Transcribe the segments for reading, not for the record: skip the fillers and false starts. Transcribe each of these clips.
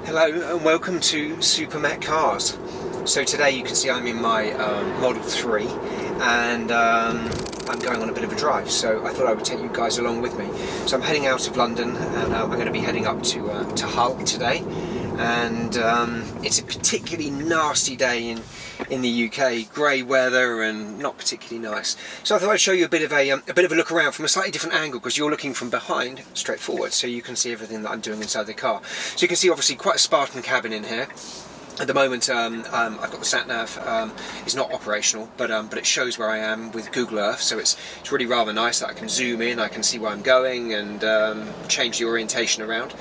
Hello and welcome to supermetcars. So today you can see I'm in my Model 3 and I'm going on a bit of a drive, so I thought I would take you guys along with me. So I'm heading out of London and I'm going to be heading up to Hull today, and it's a particularly nasty day in the UK, grey weather and not particularly nice. So I thought I'd show you a bit of a look around from a slightly different angle, because you're looking from behind, straight forward, so you can see everything that I'm doing inside the car. So you can see obviously quite a Spartan cabin in here. At the moment, I've got the sat-nav. It's not operational, but it shows where I am with Google Earth, so it's really rather nice that I can zoom in, I can see where I'm going, and change the orientation around,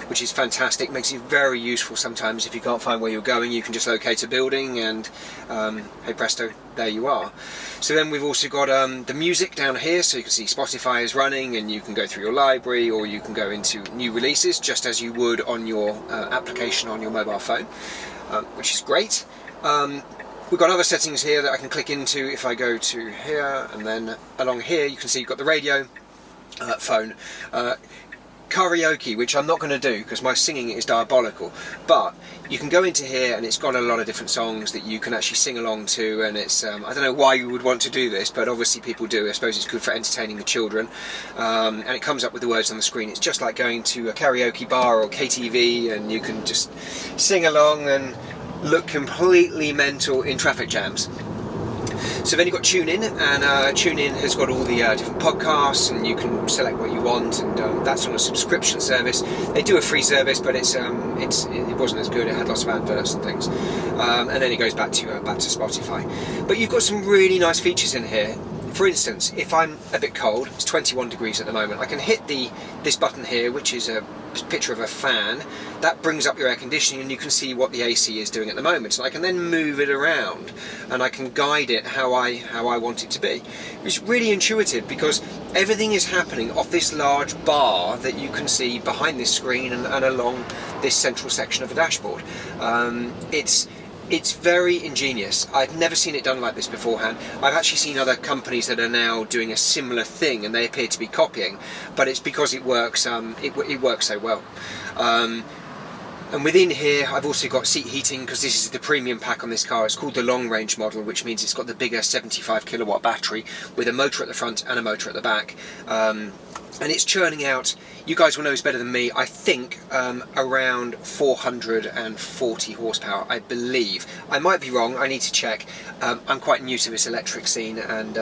which is fantastic. Makes it very useful sometimes if you can't find where you're going. You can just locate a building, and hey presto, there you are. So then we've also got the music down here, so you can see Spotify is running, and you can go through your library, or you can go into new releases just as you would on your application on your mobile phone. Which is great. We've got other settings here that I can click into. If I go to here and then along here, you can see you've got the radio, phone, karaoke, which I'm not going to do because my singing is diabolical, but you can go into here and it's got a lot of different songs that you can actually sing along to, and it's I don't know why you would want to do this, but obviously people do. I suppose it's good for entertaining the children, and it comes up with the words on the screen. It's just like going to a karaoke bar or KTV, and you can just sing along and look completely mental in traffic jams. So then you've got TuneIn, and TuneIn has got all the different podcasts, and you can select what you want, and that's on a subscription service. They do a free service, but it wasn't as good. It had lots of adverts and things, and then it goes back to Spotify. But you've got some really nice features in here. For instance, if I'm a bit cold, it's 21 degrees at the moment, I can hit this button here, which is a picture of a fan. That brings up your air conditioning, and you can see what the AC is doing at the moment. And I can then move it around, and I can guide it how I want it to be. It's really intuitive because everything is happening off this large bar that you can see behind this screen and along this central section of the dashboard. It's very ingenious. I've never seen it done like this beforehand. I've actually seen other companies that are now doing a similar thing, and they appear to be copying, but it's because it works. It works so well. And within here, I've also got seat heating, because this is the premium pack on this car. It's called the long range model, which means it's got the bigger 75 kilowatt battery with a motor at the front and a motor at the back. And it's churning out, you guys will know this better than me, I think around 440 horsepower, I believe. I might be wrong, I need to check. I'm quite new to this electric scene, and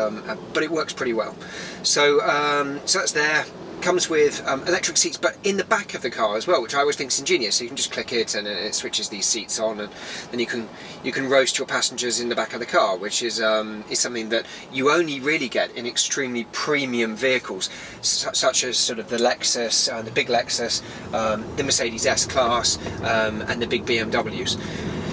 but it works pretty well. So that's there. Comes with electric seats, but in the back of the car as well, which I always think is ingenious. So you can just click it and it switches these seats on, and then you can roast your passengers in the back of the car, which is something that you only really get in extremely premium vehicles, such as sort of the Lexus, the big Lexus, the Mercedes S-Class, and the big BMWs.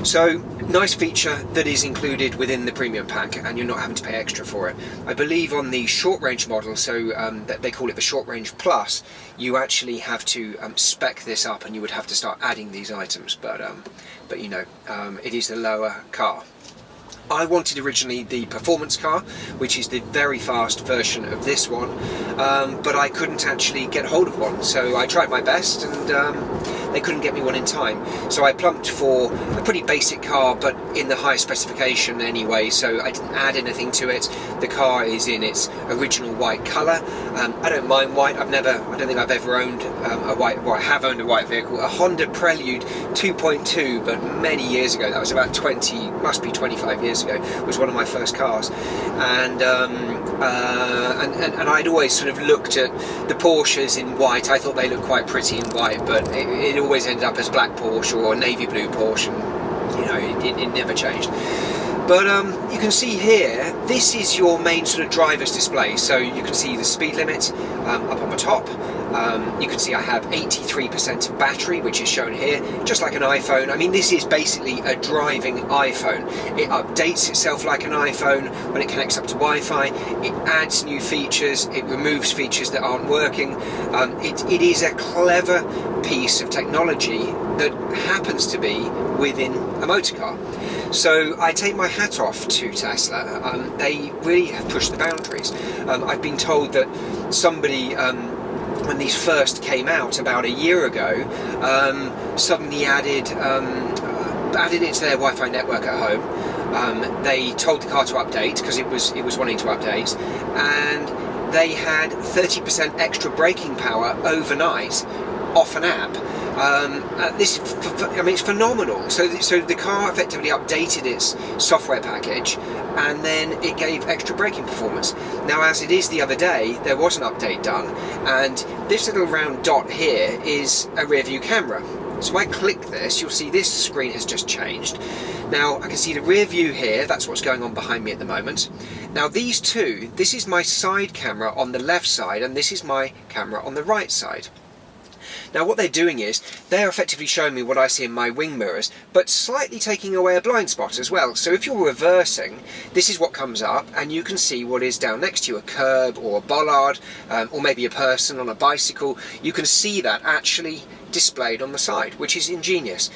So, nice feature that is included within the premium pack, and you're not having to pay extra for it. I believe on the short range model, so that they call it the short range plus, you actually have to spec this up, and you would have to start adding these items, but you know, it is the lower car. I wanted originally the performance car, which is the very fast version of this one, but I couldn't actually get hold of one, so I tried my best, and they couldn't get me one in time. So I plumped for a pretty basic car, but in the highest specification anyway, so I didn't add anything to it. The car is in its original white colour. I don't mind white. I don't think I've ever owned a white, well, I have owned a white vehicle, a Honda Prelude 2.2, but many years ago. That was about 25 years ago, was one of my first cars, and I'd always sort of looked at the Porsches in white. I thought they looked quite pretty in white, but it always ended up as black Porsche or navy blue Porsche, and you know, it never changed. But you can see here, this is your main sort of driver's display. So you can see the speed limit up on the top. You can see I have 83% of battery, which is shown here, just like an iPhone. I mean, this is basically a driving iPhone. It updates itself like an iPhone when it connects up to Wi-Fi. It adds new features. It removes features that aren't working. It is a clever piece of technology that happens to be within a motor car. So I take my hat off to Tesla. They really have pushed the boundaries. I've been told that somebody when these first came out about a year ago, suddenly added it to their Wi-Fi network at home. They told the car to update because it was wanting to update, and they had 30% extra braking power overnight off an app. It's phenomenal. So the car effectively updated its software package, and then it gave extra braking performance. Now, as it is the other day, there was an update done, and this little round dot here is a rear view camera. So if I click this, you'll see this screen has just changed. Now I can see the rear view here, that's what's going on behind me at the moment. Now these two, this is my side camera on the left side, and this is my camera on the right side. Now what they're doing is, they're effectively showing me what I see in my wing mirrors, but slightly taking away a blind spot as well. So if you're reversing, this is what comes up, and you can see what is down next to you, a curb or a bollard, or maybe a person on a bicycle. You can see that actually displayed on the side, which is ingenious.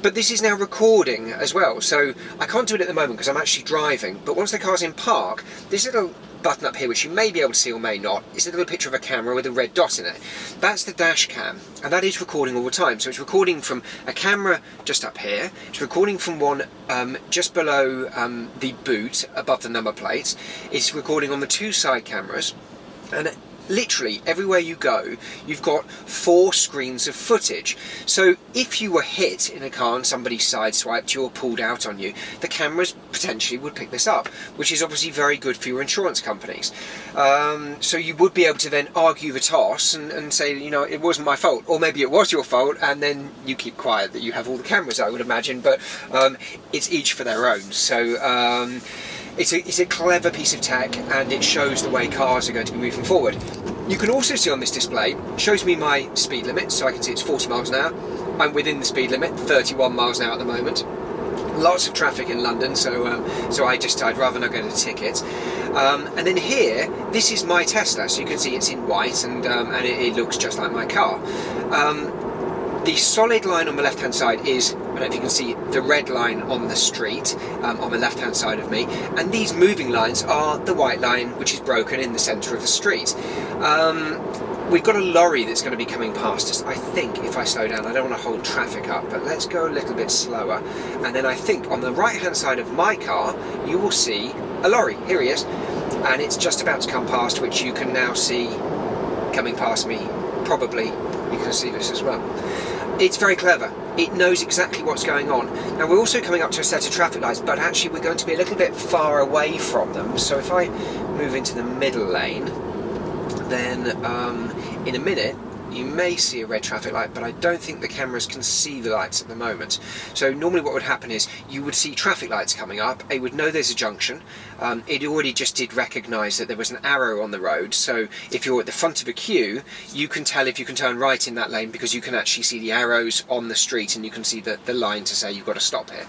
But this is now recording as well, so I can't do it at the moment because I'm actually driving, but once the car's in park, this little button up here, which you may be able to see or may not, is a little picture of a camera with a red dot in it. That's the dash cam, and that is recording all the time. So it's recording from a camera just up here, it's recording from one just below the boot above the number plates, it's recording on the two side cameras, and literally everywhere you go you've got 4 screens of footage. So if you were hit in a car and somebody sideswiped you or pulled out on you, the cameras potentially would pick this up, which is obviously very good for your insurance companies. So you would be able to then argue the toss and say, you know, it wasn't my fault, or maybe it was your fault, and then you keep quiet that you have all the cameras, I would imagine, but it's each for their own. So it's a clever piece of tech, and it shows the way cars are going to be moving forward. You can also see on this display, it shows me my speed limit, so I can see it's 40 miles an hour. I'm within the speed limit, 31 miles an hour at the moment. Lots of traffic in London, so I'd rather not get a ticket. And then here, this is my Tesla, so you can see it's in white, and it looks just like my car. The solid line on the left hand side is, I don't know if you can see, the red line on the street on the left hand side of me, and these moving lines are the white line, which is broken in the centre of the street. We've got a lorry that's going to be coming past us, I think, if I slow down. I don't want to hold traffic up, but let's go a little bit slower. And then I think on the right hand side of my car you will see a lorry. Here he is, and it's just about to come past, which you can now see coming past me. Probably you can see this as well. It's very clever. It knows exactly what's going on. Now we're also coming up to a set of traffic lights, but actually we're going to be a little bit far away from them. So if I move into the middle lane, then in a minute you may see a red traffic light, but I don't think the cameras can see the lights at the moment. So normally what would happen is you would see traffic lights coming up, it would know there's a junction, it already just did recognise that there was an arrow on the road, so if you're at the front of a queue you can tell if you can turn right in that lane because you can actually see the arrows on the street and you can see the line to say you've got to stop here.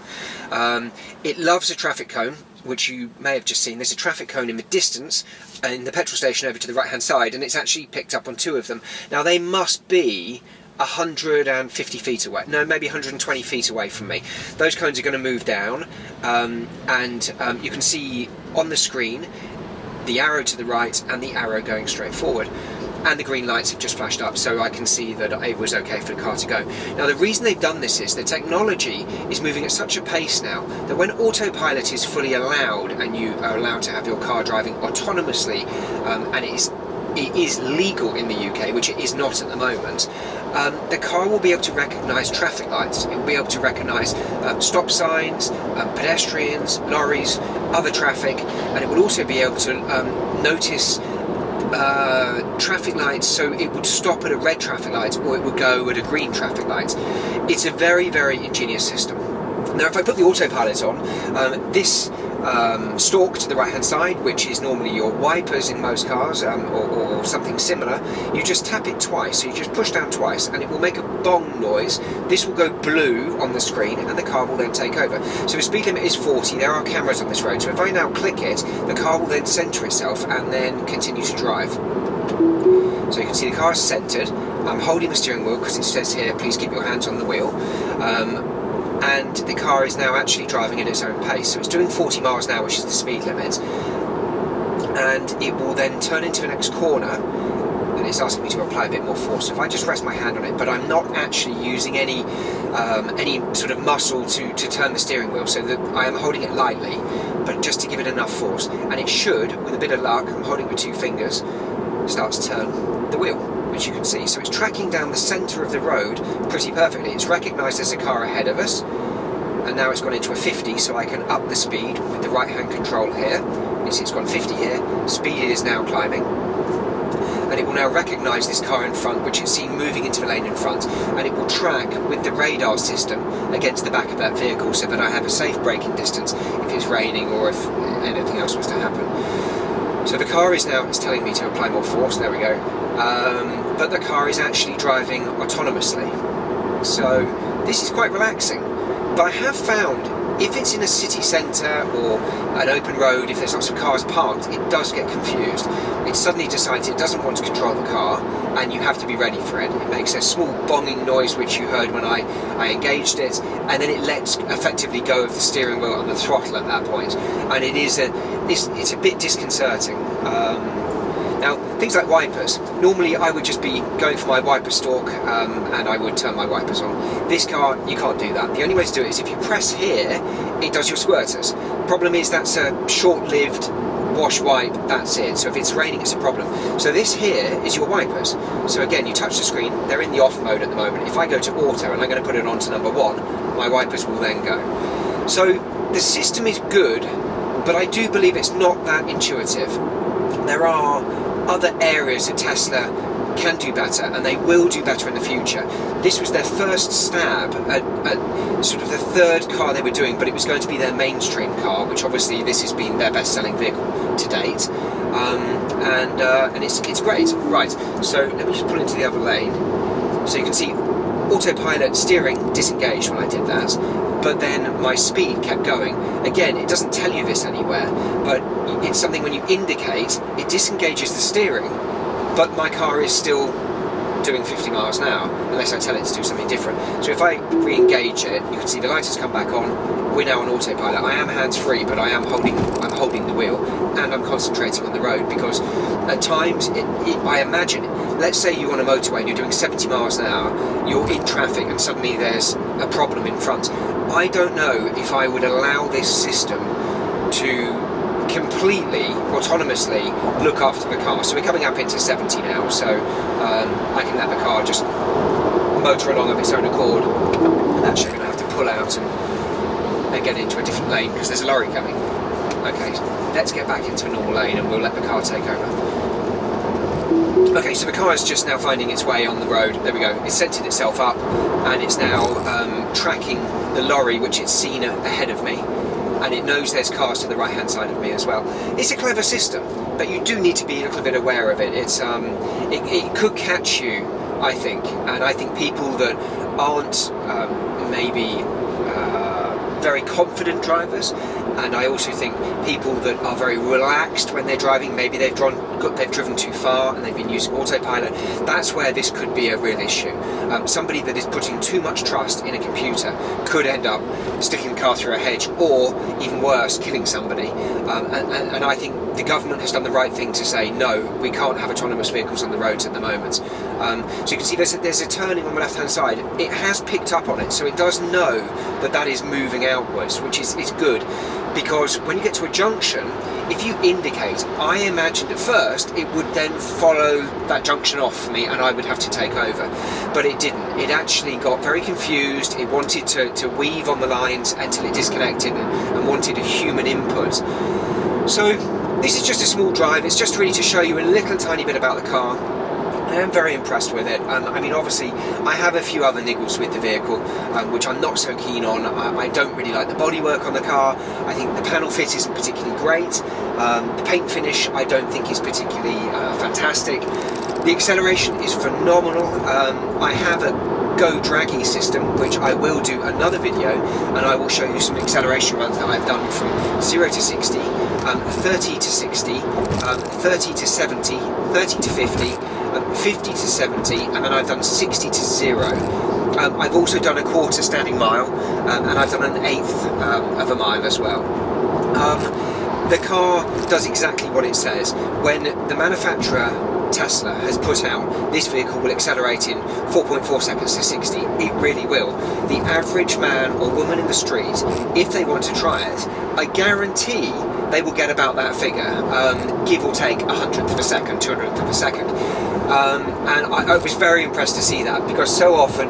It loves a traffic cone, which you may have just seen. There's a traffic cone in the distance in the petrol station over to the right hand side, and it's actually picked up on 2 of them. Now they must be 150 feet away, no, maybe 120 feet away from me. Those cones are going to move down, and you can see on the screen the arrow to the right and the arrow going straight forward. And the green lights have just flashed up, so I can see that it was okay for the car to go. Now the reason they've done this is the technology is moving at such a pace now that when autopilot is fully allowed and you are allowed to have your car driving autonomously, and it is legal in the UK, which it is not at the moment, the car will be able to recognise traffic lights, it will be able to recognise stop signs, pedestrians, lorries, other traffic, and it will also be able to notice traffic lights, so it would stop at a red traffic light or it would go at a green traffic light. It's a very, very ingenious system. Now if I put the autopilot on, this stalk to the right hand side, which is normally your wipers in most cars, or something similar, you just tap it twice, so you just push down twice and it will make a bong noise. This will go blue on the screen and the car will then take over. So the speed limit is 40, there are cameras on this road, so if I now click it, the car will then centre itself and then continue to drive. So you can see the car is centred. I'm holding the steering wheel because it says here, please keep your hands on the wheel. And the car is now actually driving at its own pace, so it's doing 40 miles an hour, which is the speed limit, and it will then turn into the next corner, and it's asking me to apply a bit more force. So if I just rest my hand on it, but I'm not actually using any sort of muscle to turn the steering wheel, so that I am holding it lightly, but just to give it enough force, and it should, with a bit of luck, I'm holding it with 2 fingers, start to turn the wheel, which you can see. So it's tracking down the centre of the road pretty perfectly. It's recognised there's a car ahead of us, and now it's gone into a 50, so I can up the speed with the right hand control here. You see it's gone 50 here, speed is now climbing, and it will now recognise this car in front, which it's seen moving into the lane in front, and it will track with the radar system against the back of that vehicle, so that I have a safe braking distance if it's raining or if anything else was to happen. So the car is now, it's telling me to apply more force, there we go, but the car is actually driving autonomously, so this is quite relaxing. But I have found, if it's in a city centre or an open road, if there's lots of cars parked, it does get confused. It suddenly decides it doesn't want to control the car, and you have to be ready for it. It makes a small bonging noise, which you heard when I engaged it, and then it lets effectively go of the steering wheel and the throttle at that point. And it's a bit disconcerting. Now, things like wipers, normally I would just be going for my wiper stalk and I would turn my wipers on. This car, you can't do that. The only way to do it is if you press here, it does your squirters. Problem is that's a short-lived wash wipe, that's it. So if it's raining, it's a problem. So this here is your wipers. So again, you touch the screen, they're in the off mode at the moment. If I go to auto and I'm going to put it on to number 1, my wipers will then go. So the system is good, but I do believe it's not that intuitive. There are other areas that Tesla can do better, and they will do better in the future. This was their first stab at sort of the third car they were doing, but it was going to be their mainstream car, which obviously this has been their best-selling vehicle to date, and it's great. Right, so let me just pull into the other lane. So you can see autopilot steering disengaged when I did that, but then my speed kept going. Again, it doesn't tell you this anywhere, but it's something when you indicate, it disengages the steering, but my car is still doing 50 miles an hour, unless I tell it to do something different. So if I re-engage it, you can see the light has come back on, we're now on autopilot. I am hands-free, but I'm holding the wheel, and I'm concentrating on the road, because at times, I imagine, let's say you're on a motorway and you're doing 70 miles an hour, you're in traffic and suddenly there's a problem in front. I don't know if I would allow this system to completely autonomously look after the car. So we're coming up into 70 now, so I can let the car just motor along of its own accord. I'm actually going to have to pull out and get into a different lane because there's a lorry coming. Okay, let's get back into a normal lane and we'll let the car take over. Okay, so the car is just now finding its way on the road. There we go. It's centered itself up and it's now tracking the lorry which it's seen ahead of me. And it knows there's cars to the right hand side of me as well. It's a clever system, but you do need to be a little bit aware of it. It's it could catch you, I think, and I think people that aren't maybe very confident drivers, and I also think people that are very relaxed when they're driving, maybe they've driven too far and they've been using autopilot, that's where this could be a real issue. Somebody that is putting too much trust in a computer could end up sticking the car through a hedge, or even worse, killing somebody. And I think the government has done the right thing to say, no, we can't have autonomous vehicles on the roads at the moment. So you can see there's a turning on the left hand side. It has picked up on it, so it does know that is moving outwards, which is good, because when you get to a junction, if you indicate, I imagined at first it would then follow that junction off for me and I would have to take over, but it didn't. It actually got very confused. It wanted to weave on the lines until it disconnected and wanted a human input. So this is just a small drive. It's just really to show you a little tiny bit about the car. I am very impressed with it. I mean, obviously, I have a few other niggles with the vehicle, which I'm not so keen on. I don't really like the bodywork on the car. I think the panel fit isn't particularly great. The paint finish, I don't think is particularly fantastic. The acceleration is phenomenal. I have a Go Draggy system, which I will do another video, and I will show you some acceleration runs that I've done from 0 to 60, 30 to 60, 30 to 70, 30 to 50, 50 to 70, and then I've done 60 to 0. I've also done a quarter standing mile, and I've done an eighth of a mile as well. The car does exactly what it says. When the manufacturer Tesla has put out, this vehicle will accelerate in 4.4 seconds to 60. It really will. The average man or woman in the street, if they want to try it, I guarantee they will get about that figure, give or take 100th of a second, 200th of a second. And I was very impressed to see that, because so often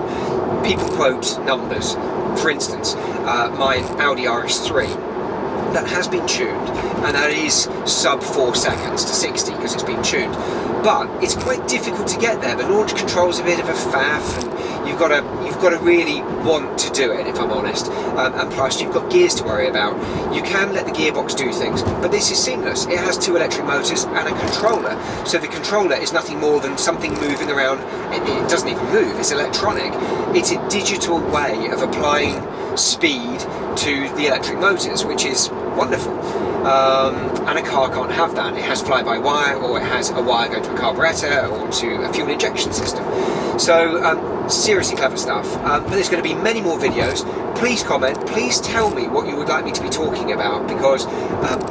people quote numbers. For instance, my Audi RS3, that has been tuned, and that is sub 4 seconds to 60 because it's been tuned, but it's quite difficult to get there. The launch control's a bit of a faff, and you've got to really want to do it, if I'm honest, and plus you've got gears to worry about. You can let the gearbox do things, but this is seamless. It has 2 electric motors and a controller, so the controller is nothing more than something moving around. It doesn't even move, it's electronic. It's a digital way of applying speed to the electric motors, which is wonderful. And a car can't have that. It has fly-by-wire, or it has a wire going to a carburetor or to a fuel injection system. So seriously clever stuff. But there's going to be many more videos. Please comment, please tell me what you would like me to be talking about, because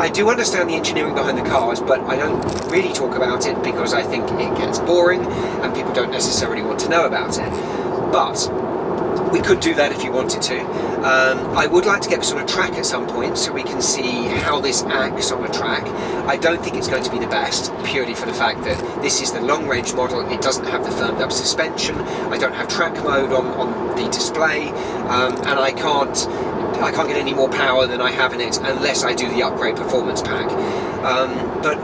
I do understand the engineering behind the cars, but I don't really talk about it because I think it gets boring and people don't necessarily want to know about it. But we could do that if you wanted to. I would like to get this on a track at some point so we can see how this acts on a track. I don't think it's going to be the best, purely for the fact that this is the long range model. It doesn't have the firmed up suspension. I don't have track mode on the display, and I can't get any more power than I have in it unless I do the upgrade performance pack. But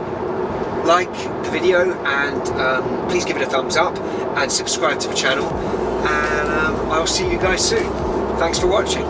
like the video, and please give it a thumbs up and subscribe to the channel, and I'll see you guys soon. Thanks for watching.